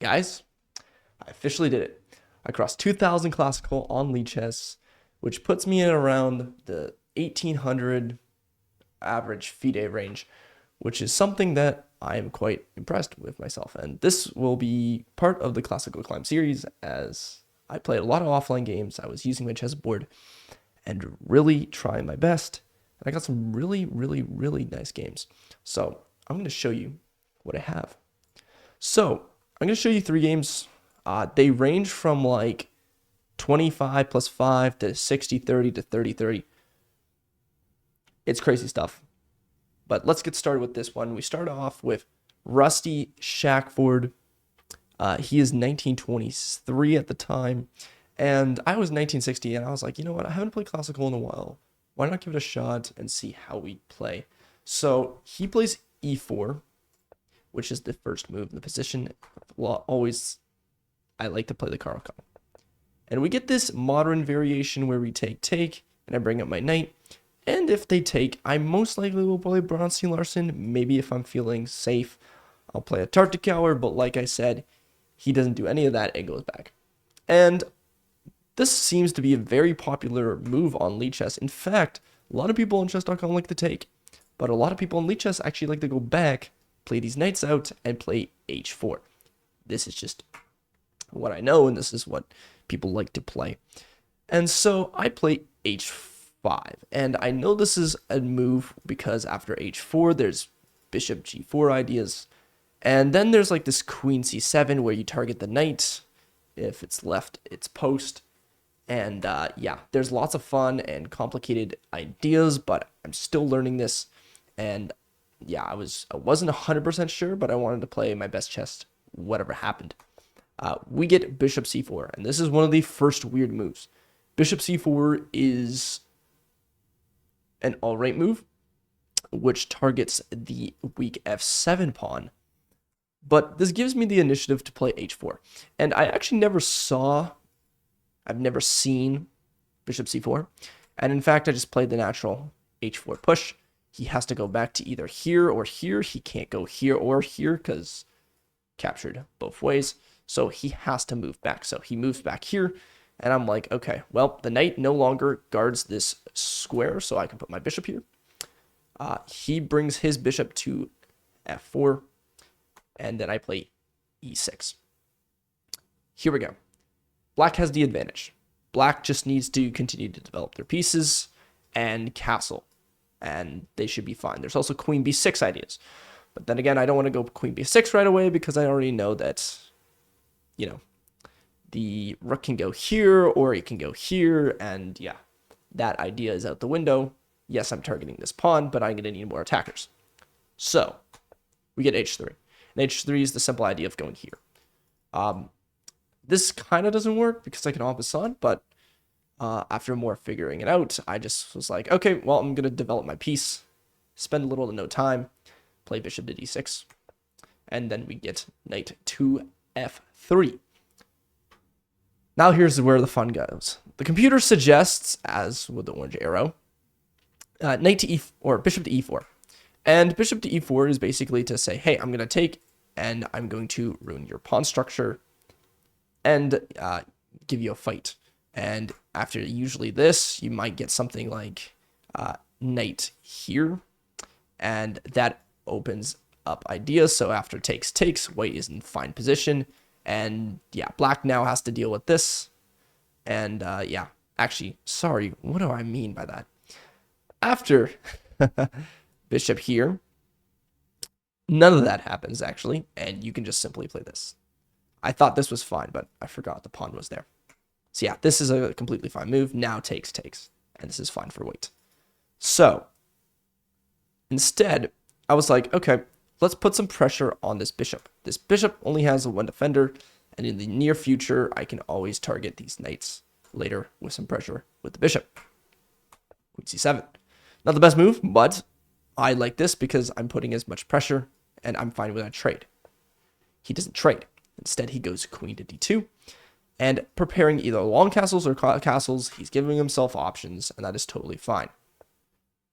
Guys, I officially did it. I crossed 2,000 classical on Lichess, which puts me in around the 1,800 average FIDE range, which is something that I am quite impressed with myself. And this will be part of the Classical Climb series, as I played a lot of offline games. I was using my chessboard and really trying my best. And I got some really nice games. So I'm going to show you what I have. So I'm going to show you 3 games. They range from like 25 plus 5 to 60-30 to 30-30. It's crazy stuff. But let's get started with this one. We start off with Rusty Shackford. He is 1923 at the time. And I was 1960, and I was like, you know what? I haven't played classical in a while. Why not give it a shot and see how we play? So he plays e4, which is the first move in the position. I like to play the Caro-Kann. And we get this modern variation where we take, and I bring up my knight. And if they take, I most likely will play Bronstein Larsen. Maybe if I'm feeling safe, I'll play a Tartakower, but like I said, he doesn't do any of that and goes back. And this seems to be a very popular move on Lichess. In fact, a lot of people on chess.com like to take, but a lot of people on Lichess actually like to go back, play these knights out, and play h4. This is just what I know, and this is what people like to play. And so I play h5, and I know this is a move because after h4, there's bishop g4 ideas, and then there's like this queen c7 where you target the knight. If it's left, it's post. And yeah, there's lots of fun and complicated ideas, but I'm still learning this. And yeah, I wasn't 100% sure, but I wanted to play my best chess, whatever happened. We get bishop c4, and this is one of the first weird moves. Bishop c4 is an all-right move, which targets the weak f7 pawn. But this gives me the initiative to play h4. And I actually I've never seen bishop c4. And in fact, I just played the natural h4 push. He has to go back to either here or here. He can't go here or here because captured both ways. So he has to move back. So he moves back here. And I'm like, okay, well, the knight no longer guards this square, so I can put my bishop here. He brings his bishop to f4. And then I play e6. Here we go. Black has the advantage. Black just needs to continue to develop their pieces and castle, and they should be fine. There's also queen b6 ideas. But then again, I don't want to go queen b6 right away because I already know that, you know, the rook can go here or it can go here, and yeah, that idea is out the window. Yes, I'm targeting this pawn, but I'm going to need more attackers. So we get h3. And h3 is the simple idea of going here. This kind of doesn't work because I can en passant, but after more figuring it out, I just was like, okay, well, I'm going to develop my piece, spend a little to no time, play bishop to d6, and then we get knight to f3. Now here's where the fun goes. The computer suggests, as with the orange arrow, knight to e4, or bishop to e4. And bishop to e4 is basically to say, hey, I'm going to take, and I'm going to ruin your pawn structure, and give you a fight. And after usually this, you might get something like knight here, and that opens up ideas. So after takes, white is in fine position, and yeah, black now has to deal with this. And yeah, actually, sorry, what do I mean by that? After bishop here, none of that happens actually, and you can just simply play this. I thought this was fine, but I forgot the pawn was there. So yeah, this is a completely fine move. Now takes, and this is fine for white. So instead, I was like, okay, let's put some pressure on this bishop. This bishop only has one defender, and in the near future, I can always target these knights later with some pressure with the bishop. Queen c7. Not the best move, but I like this because I'm putting as much pressure, and I'm fine with that trade. He doesn't trade. Instead, he goes queen to d2, and preparing either long castles or castles, he's giving himself options, and that is totally fine.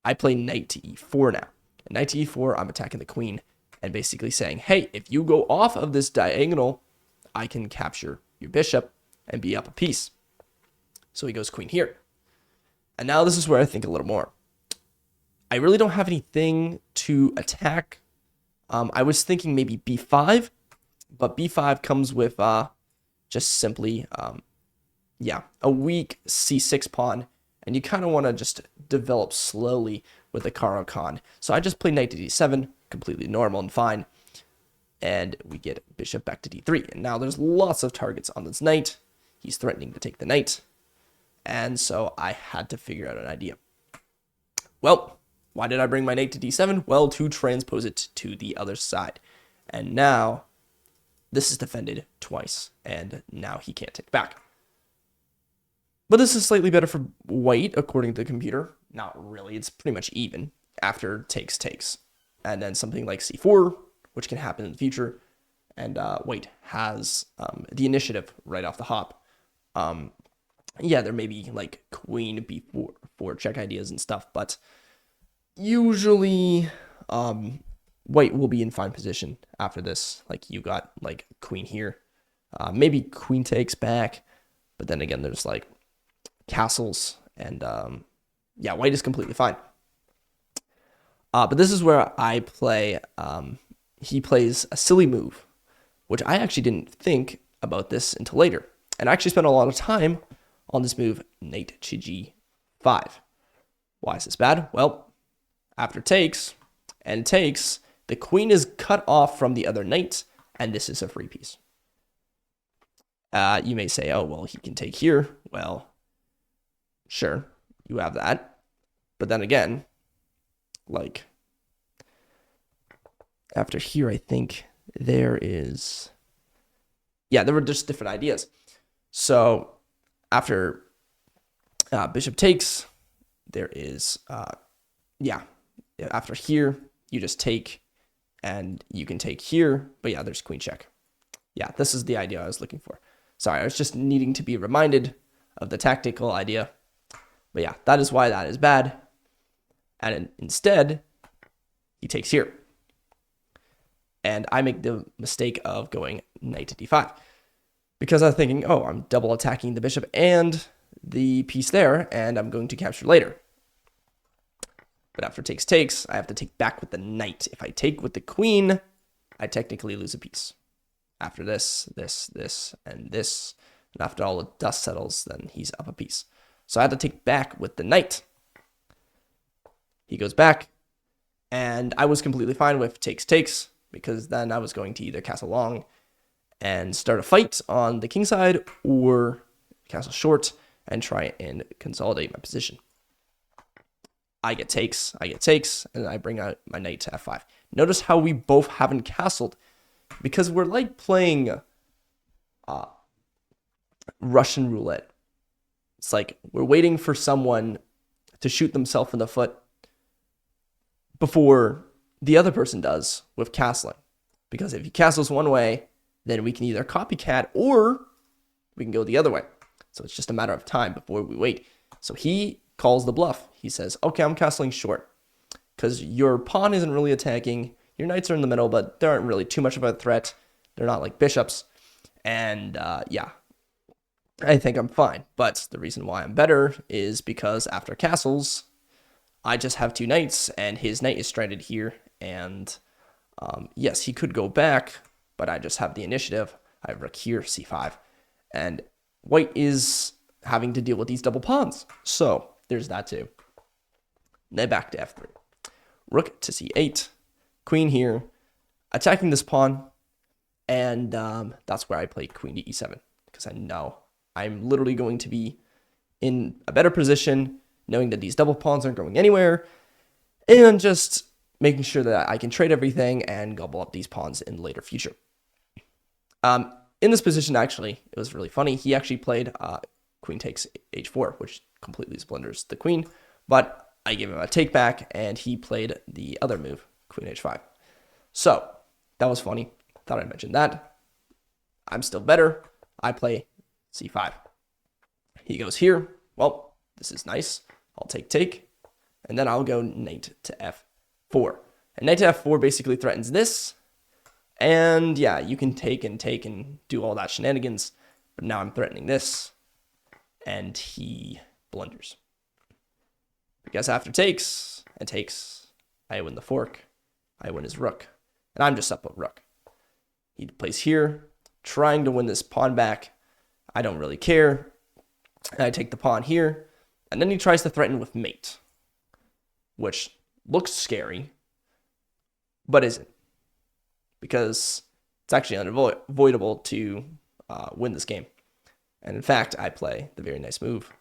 I play knight to e4 now. And knight to e4, I'm attacking the queen, and basically saying, hey, if you go off of this diagonal, I can capture your bishop and be up a piece. So he goes queen here. And now this is where I think a little more. I really don't have anything to attack. I was thinking maybe b5, but b5 comes with just simply, a weak c6 pawn, and you kind of want to just develop slowly with the Caro-Kann. So I just play knight to d7, completely normal and fine, and we get bishop back to d3. And now there's lots of targets on this knight. He's threatening to take the knight, and so I had to figure out an idea. Well, why did I bring my knight to d7? Well, to transpose it to the other side. And now this is defended twice, and now he can't take back. But this is slightly better for white, according to the computer. Not really. It's pretty much even after takes. And then something like c4, which can happen in the future. And white has the initiative right off the hop. There may be like queen b4 for check ideas and stuff, but usually white will be in fine position after this. Like you got like queen here, maybe queen takes back, but then again there's like castles, and white is completely fine. But this is where I play, he plays a silly move, which I actually didn't think about this until later, and I actually spent a lot of time on this move, knight to g5. Why is this bad? Well, after takes, the queen is cut off from the other knight, and this is a free piece. You may say, oh, well, he can take here. Well, sure, you have that. But then again, like, after here, I think there were just different ideas. So after bishop takes, there is, after here, you just take, and you can take here, but yeah, there's queen check. Yeah, this is the idea I was looking for. Sorry, I was just needing to be reminded of the tactical idea. But yeah, that is why that is bad. And instead, he takes here. And I make the mistake of going knight to d5. Because I'm thinking, oh, I'm double attacking the bishop and the piece there, and I'm going to capture later. But after takes, I have to take back with the knight. If I take with the queen, I technically lose a piece. After this, and this, and after all the dust settles, then he's up a piece. So I had to take back with the knight. He goes back, and I was completely fine with takes, because then I was going to either castle long and start a fight on the king side, or castle short and try and consolidate my position. I get takes, and I bring out my knight to f5. Notice how we both haven't castled, because we're like playing Russian roulette. It's like we're waiting for someone to shoot themselves in the foot before the other person does with castling. Because if he castles one way, then we can either copycat or we can go the other way. So it's just a matter of time before we wait. So he calls the bluff. He says, okay, I'm castling short because your pawn isn't really attacking. Your knights are in the middle, but they aren't really too much of a threat. They're not like bishops. And I think I'm fine. But the reason why I'm better is because after castles, I just have two knights, and his knight is stranded here. And yes, he could go back, but I just have the initiative. I have rook here, c5. And white is having to deal with these double pawns. So there's that too. Then back to f3. Rook to c8. Queen here. Attacking this pawn. And that's where I play queen to e7. Because I know I'm literally going to be in a better position, knowing that these double pawns aren't going anywhere. And just making sure that I can trade everything and gobble up these pawns in the later future. In this position, actually, it was really funny. He actually played queen takes h4, which completely splinters the queen. But I gave him a take back, and he played the other move, queen h5. So that was funny. Thought I'd mention that. I'm still better. I play c5. He goes here. Well, this is nice. I'll take. And then I'll go knight to f4. And knight to f4 basically threatens this. And yeah, you can take and do all that shenanigans. But now I'm threatening this. And he blunders. Because after takes and takes, I win the fork. I win his rook. And I'm just up a rook. He plays here, trying to win this pawn back. I don't really care. And I take the pawn here. And then he tries to threaten with mate, which looks scary, but isn't. Because it's actually unavoidable to win this game. And in fact, I play the very nice move.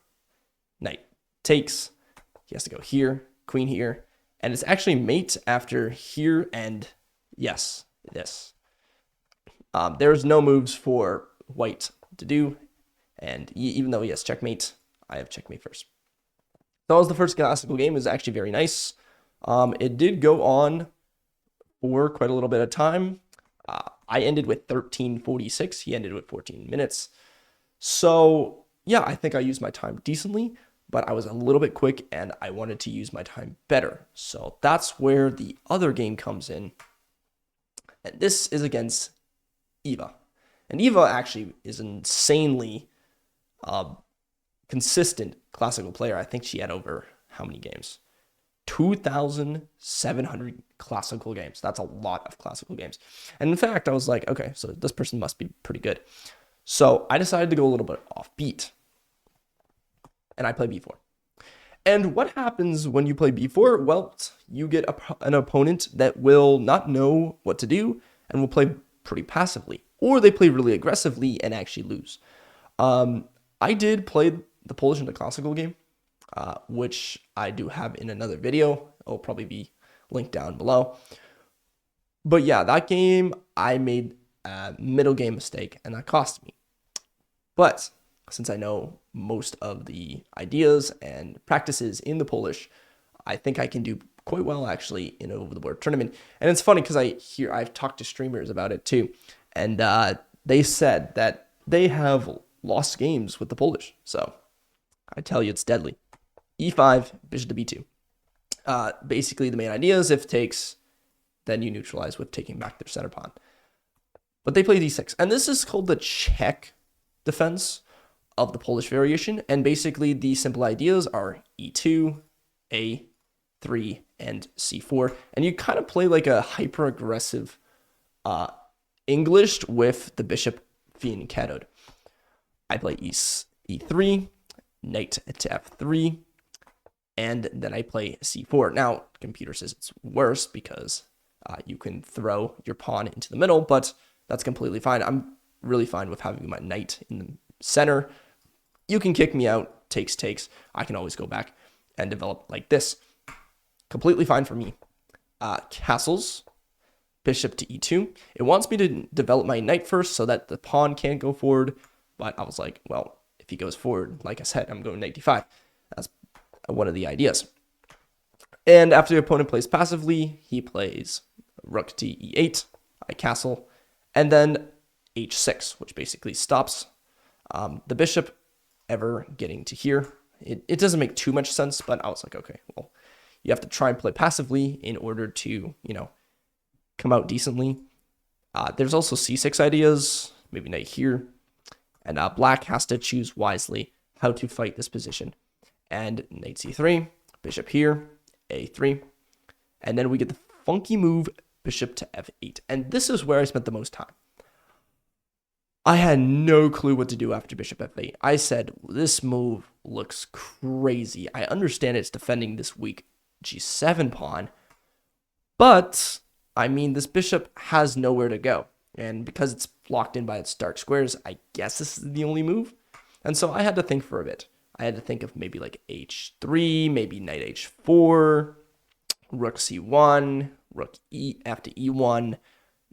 Knight takes. He has to go here, queen here. And it's actually mate after here and yes, this. There's no moves for white to do. And even though he has checkmate, I have checkmate first. So that was the first classical game. It was actually very nice. It did go on for quite a little bit of time. I ended with 13:46. He ended with 14 minutes. So yeah, I think I used my time decently, but I was a little bit quick and I wanted to use my time better. So that's where the other game comes in. And this is against Eva. And Eva actually is insanely consistent classical player. I think she had over how many games? 2,700 classical games. That's a lot of classical games. And in fact, I was like, okay, so this person must be pretty good. So I decided to go a little bit offbeat. And I play b4. And what happens when you play b4? Well, you get an opponent that will not know what to do and will play pretty passively. Or they play really aggressively and actually lose. I did play the Polish in the classical game, which I do have in another video. It'll probably be linked down below. But yeah, that game, I made a middle game mistake, and that cost me. But since I know most of the ideas and practices in the Polish, I think I can do quite well actually in an over-the-board tournament. And it's funny because I've talked to streamers about it too, and they said that they have lost games with the Polish. So I tell you, it's deadly. E5, bishop to b2. Basically, the main idea is if takes, then you neutralize with taking back their center pawn. But they play d6, and this is called the Czech defense of the Polish variation. And basically, the simple ideas are e2, a3, and c4. And you kind of play like a hyper-aggressive English with the bishop being caddoed. I play e3, knight to f3, and then I play c4. Now, computer says it's worse because you can throw your pawn into the middle, but that's completely fine. I'm really fine with having my knight in the center. You can kick me out, takes. I can always go back and develop like this. Completely fine for me. Castles, bishop to e2. It wants me to develop my knight first so that the pawn can't go forward, but I was like, well, if he goes forward, like I said, I'm going knight d5. That's one of the ideas. And after the opponent plays passively, he plays rook to e8, I castle, and then h6, which basically stops the bishop ever getting to here. It doesn't make too much sense, but I was like, okay, well, you have to try and play passively in order to, come out decently. There's also c6 ideas, maybe knight here. And black has to choose wisely how to fight this position. And knight c3, bishop here, a3. And then we get the funky move, bishop to f8. And this is where I spent the most time. I had no clue what to do after bishop f8. I said, this move looks crazy. I understand it's defending this weak g7 pawn, but, I mean, this bishop has nowhere to go. And because it's blocked in by its dark squares, I guess this is the only move. And so I had to think for a bit. I had to think of maybe like h3, maybe knight h4, rook c1, rook after e1,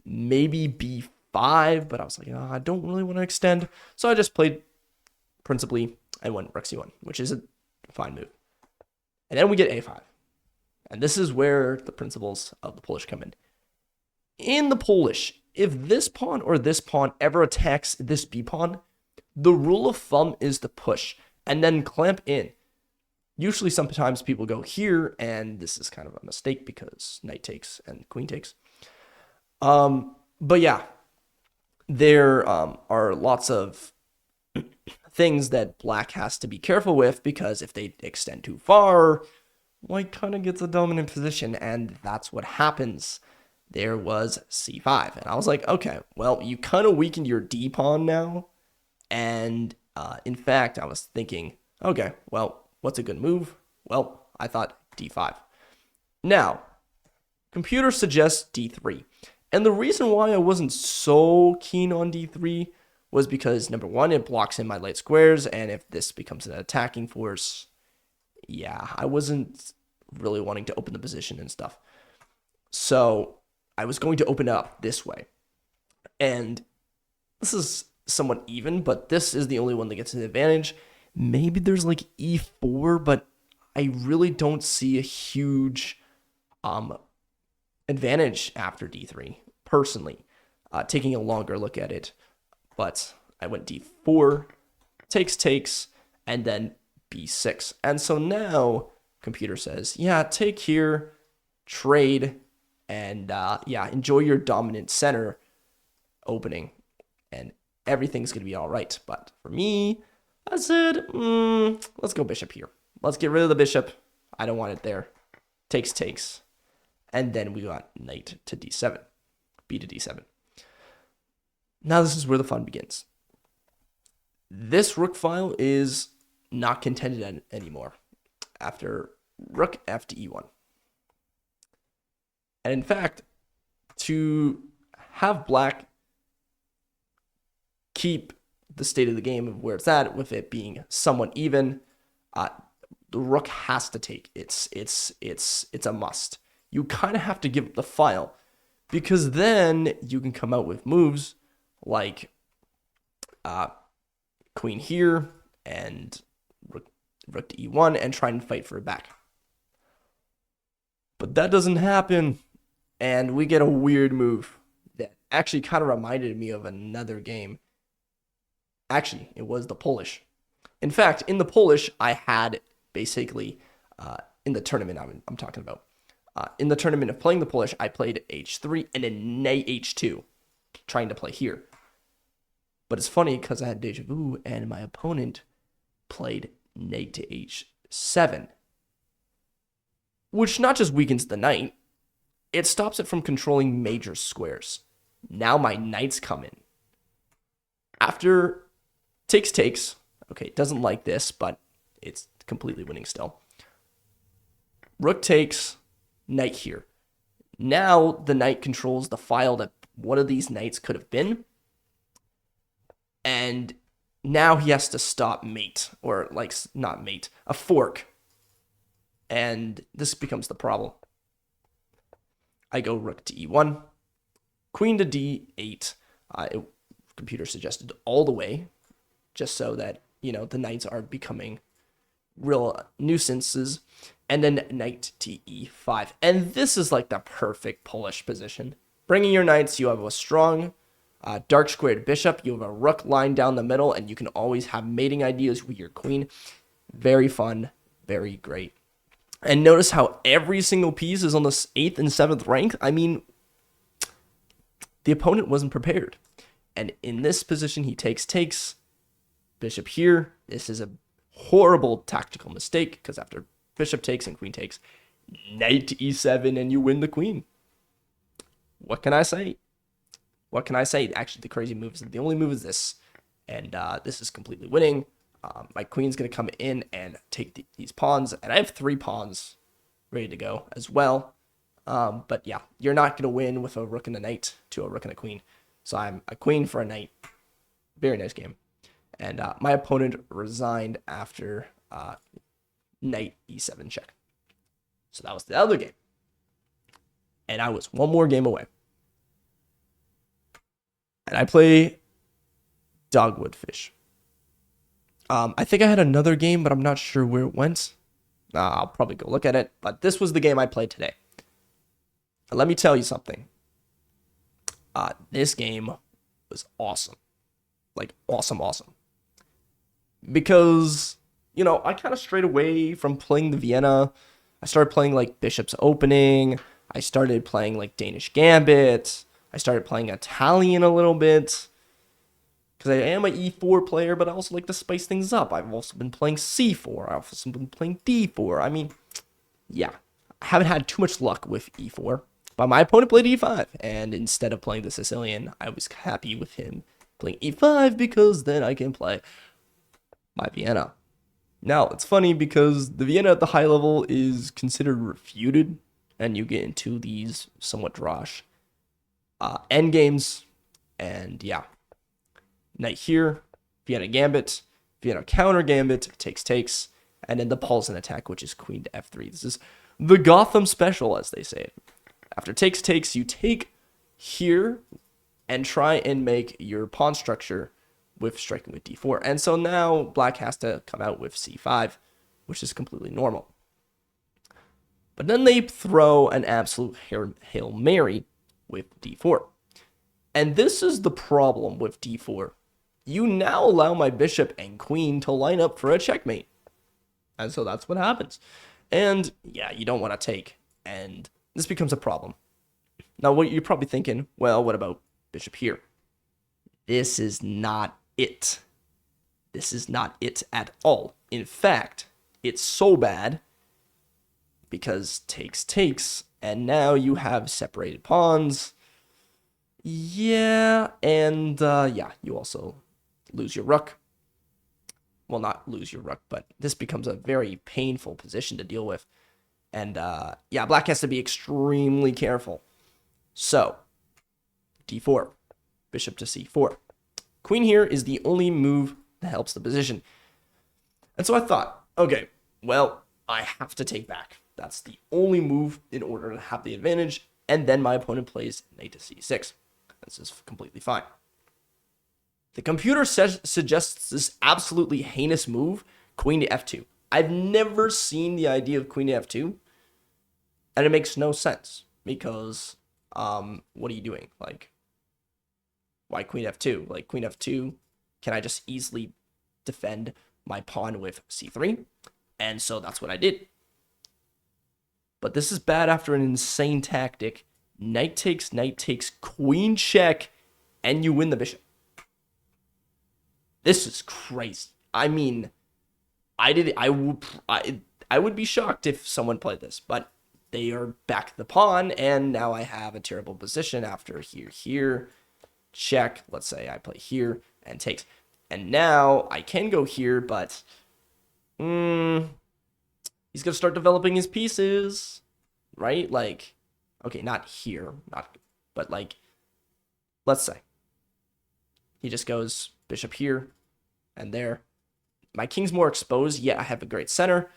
maybe b5, but I was like, oh, I don't really want to extend. So I just played principally, I went rook c1, which is a fine move. And then we get a5. And this is where the principles of the Polish come in. In the Polish, if this pawn or this pawn ever attacks this b pawn, the rule of thumb is to push and then clamp in. Usually sometimes people go here, and this is kind of a mistake because knight takes and queen takes. But yeah, there are lots of things that black has to be careful with, because if they extend too far, white kind of gets a dominant position, and that's what happens. There was c5, and I was like, okay, well, you kind of weakened your d pawn now, and in fact, I was thinking, okay, well, what's a good move? Well, I thought d5. Now, computer suggests d3, and the reason why I wasn't so keen on d3 was because, number one, it blocks in my light squares, and if this becomes an attacking force, yeah, I wasn't really wanting to open the position and stuff. So I was going to open up this way. And this is somewhat even, but this is the only one that gets an advantage. Maybe there's like e4, but I really don't see a huge advantage after d3, personally, taking a longer look at it. But I went d4, takes, and then b6. And so now computer says, yeah, take here, trade, and yeah, enjoy your dominant center opening, and everything's going to be all right. But for me, I said, let's go bishop here. Let's get rid of the bishop. I don't want it there. Takes. And then we got knight to d7, b to d7. Now this is where the fun begins. This rook file is not contended anymore after rook f to e1. And in fact, to have black keep the state of the game of where it's at, with it being somewhat even, the rook has to take. It's a must. You kind of have to give up the file, because then you can come out with moves like queen here and rook to e1 and try and fight for it back. But that doesn't happen, and we get a weird move that actually kind of reminded me of another game. Actually, it was the Polish. In fact, in the Polish, I had basically, in the tournament I'm talking about, in the tournament of playing the Polish, I played h3 and then knight h2, trying to play here. But it's funny because I had deja vu, and my opponent played knight to h7, which not just weakens the knight, it stops it from controlling major squares. Now my knights come in. After takes, okay, it doesn't like this, but it's completely winning still. Rook takes, knight here. Now the knight controls the file that one of these knights could have been, and now he has to stop mate, or like, not mate, a fork. And this becomes the problem. I go rook to e1, queen to d8. Computer suggested all the way, just so that, the knights are becoming real nuisances. And then knight to e5. And this is like the perfect Polish position. Bringing your knights, you have a strong dark squared bishop, you have a rook lying down the middle, and you can always have mating ideas with your queen. Very fun, very great. And notice how every single piece is on the 8th and 7th rank. I mean, the opponent wasn't prepared. And in this position, he takes, bishop here. This is a horrible tactical mistake, because after bishop takes and queen takes, knight to e7, and you win the queen. What can I say? Actually, the crazy move is the only move is this, and this is completely winning. My queen's going to come in and take these pawns, and I have 3 pawns ready to go as well. But yeah, you're not going to win with a rook and a knight to a rook and a queen. So I'm a queen for a knight. Very nice game. And my opponent resigned after knight e7 check. So that was the other game. And I was one more game away. And I play Dogwood Fish. I think I had another game, but I'm not sure where it went. I'll probably go look at it. But this was the game I played today. And let me tell you something. This game was awesome. Like, awesome. Because, I kind of strayed away from playing the Vienna. I started playing, like, Bishop's Opening. I started playing, like, Danish Gambit. I started playing Italian a little bit because I am an e4 player, but I also like to spice things up. I've also been playing c4. I've also been playing d4. I mean, yeah, I haven't had too much luck with e4, but my opponent played e5, and instead of playing the Sicilian, I was happy with him playing e5 because then I can play my Vienna. Now, it's funny because the Vienna at the high level is considered refuted, and you get into these somewhat drosh end games, and yeah, knight here, Vienna gambit, Vienna counter gambit, takes, and then the Paulsen attack, which is queen to f3. This is the Gotham special, as they say it. After takes, you take here and try and make your pawn structure with striking with d4. And so now black has to come out with c5, which is completely normal. But then they throw an absolute Hail Mary with d4. And this is the problem with d4. You now allow my bishop and queen to line up for a checkmate. And so that's what happens. And yeah, you don't want to take. And this becomes a problem. Now, what you're probably thinking, well, what about bishop here? This is not it. This is not it at all. In fact, it's so bad because takes, and now you have separated pawns. Yeah, and yeah, you also lose your rook. Well, not lose your rook, but this becomes a very painful position to deal with. And yeah, black has to be extremely careful. So, d4, bishop to c4. Queen here is the only move that helps the position. And so I thought, okay, well, I have to take back. That's the only move in order to have the advantage. And then my opponent plays knight to c6. This is completely fine. The computer suggests this absolutely heinous move, queen to f2. I've never seen the idea of queen to f2, and it makes no sense because what are you doing? Like, why queen f2? Like, queen f2, can I just easily defend my pawn with c3? And so that's what I did. But this is bad after an insane tactic. Knight takes, queen check, and you win the bishop. This is crazy. I mean, I would be shocked if someone played this, but they are back the pawn, and now I have a terrible position after here, check. Let's say I play here and takes. And now I can go here, but he's going to start developing his pieces, right? Like, okay, not here, but like, let's say he just goes bishop here and there. My king's more exposed, yet I have a great center.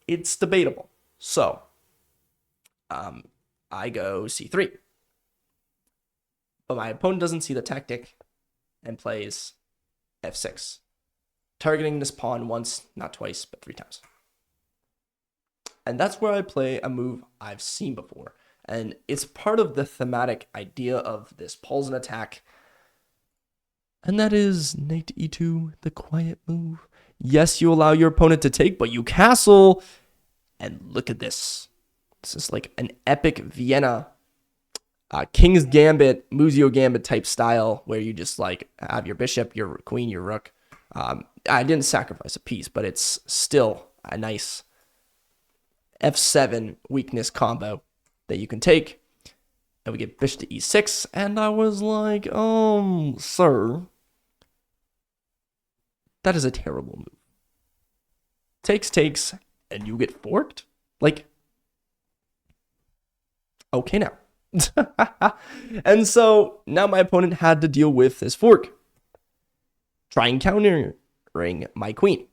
It's debatable. So, I go c3. But my opponent doesn't see the tactic and plays f6. Targeting this pawn once, not twice, but 3 times. And that's where I play a move I've seen before. And it's part of the thematic idea of this Paulsen attack. And that is knight to e2, the quiet move. Yes, you allow your opponent to take, but you castle. And look at this. This is like an epic Vienna King's Gambit, Muzio Gambit type style, where you just like have your bishop, your queen, your rook. I didn't sacrifice a piece, but it's still a nice f7 weakness combo that you can take. And we get bishop to e6, and I was like, sir, that is a terrible move. Takes, and you get forked? Like, okay now. And so now my opponent had to deal with this fork. Trying countering my queen.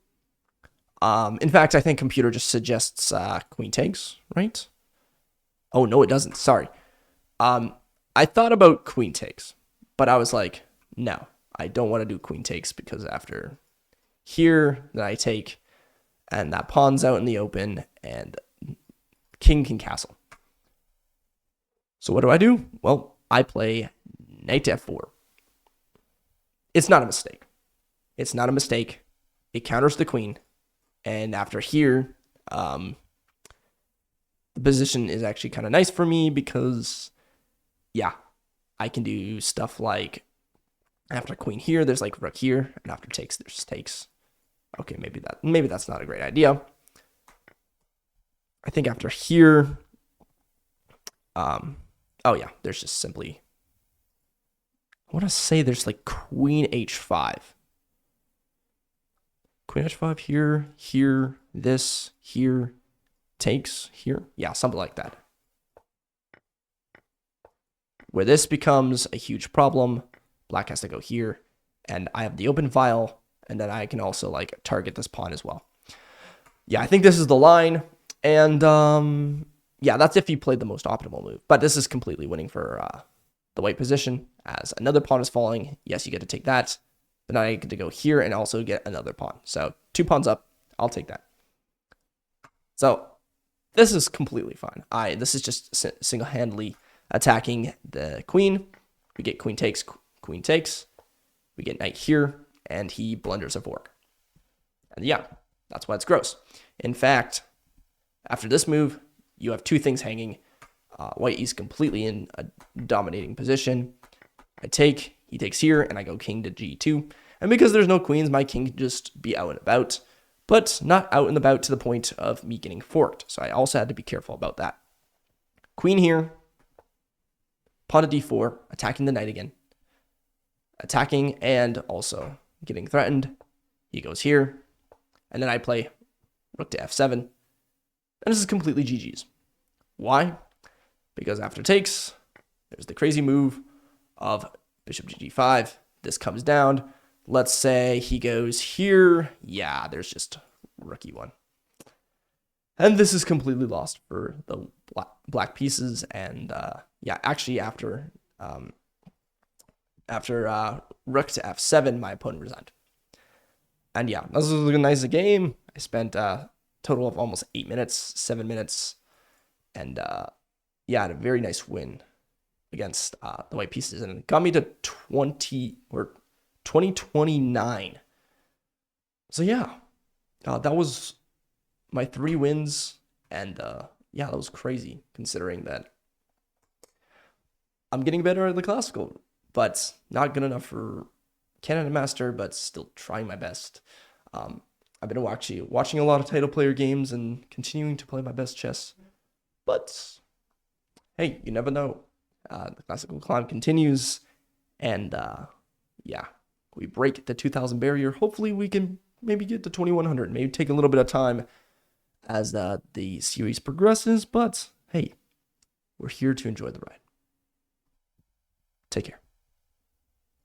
In fact, I think computer just suggests queen takes, right? Oh, no, it doesn't. Sorry. I thought about queen takes, but I was like, no, I don't want to do queen takes because after here, then I take, and that pawn's out in the open, and king can castle. So what do? Well, I play knight to f4. It's not a mistake. It's not a mistake. It counters the queen. And after here, the position is actually kind of nice for me because, yeah, I can do stuff like after queen here, there's like rook here, and after takes, there's takes. Okay, maybe that's not a great idea. I think after here, oh yeah, there's just simply, I want to say there's like queen h5. Queen h5 here, here, this, here, takes, here. Yeah, something like that. Where this becomes a huge problem, black has to go here, and I have the open file, and then I can also like target this pawn as well. Yeah, I think this is the line, and yeah, that's if you played the most optimal move. But this is completely winning for the white position, as another pawn is falling. Yes, you get to take that, but now I get to go here and also get another pawn. So 2 pawns up, I'll take that. So this is completely fine. This is just single-handedly attacking the queen. We get queen takes, queen takes. We get knight here, and he blunders a fork. And yeah, that's why it's gross. In fact, after this move, you have 2 things hanging. White is completely in a dominating position. I take, he takes here, and I go king to g2. And because there's no queens, my king can just be out and about, but not out and about to the point of me getting forked. So I also had to be careful about that. Queen here, pawn to d4, attacking the knight again. Attacking and also getting threatened. He goes here, and then I play rook to f7. And this is completely GG's. Why? Because after takes, there's the crazy move of bishop to g5. This comes down. Let's say he goes here. Yeah, there's just rook e1. And this is completely lost for the black pieces. And yeah, actually after rook to f7, my opponent resigned. And yeah, this was a nice game. I spent a total of almost 8 minutes, 7 minutes. And yeah, I had a very nice win against the white pieces. And it got me to 2029. So yeah, that was my 3 wins. And yeah, that was crazy considering that I'm getting better at the classical, but not good enough for Canada Master, but still trying my best. I've been watching a lot of title player games and continuing to play my best chess. But hey, you never know. The classical climb continues, and yeah, we break the 2,000 barrier. Hopefully, we can maybe get to 2,100. Maybe take a little bit of time as the series progresses. But hey, we're here to enjoy the ride. Take care.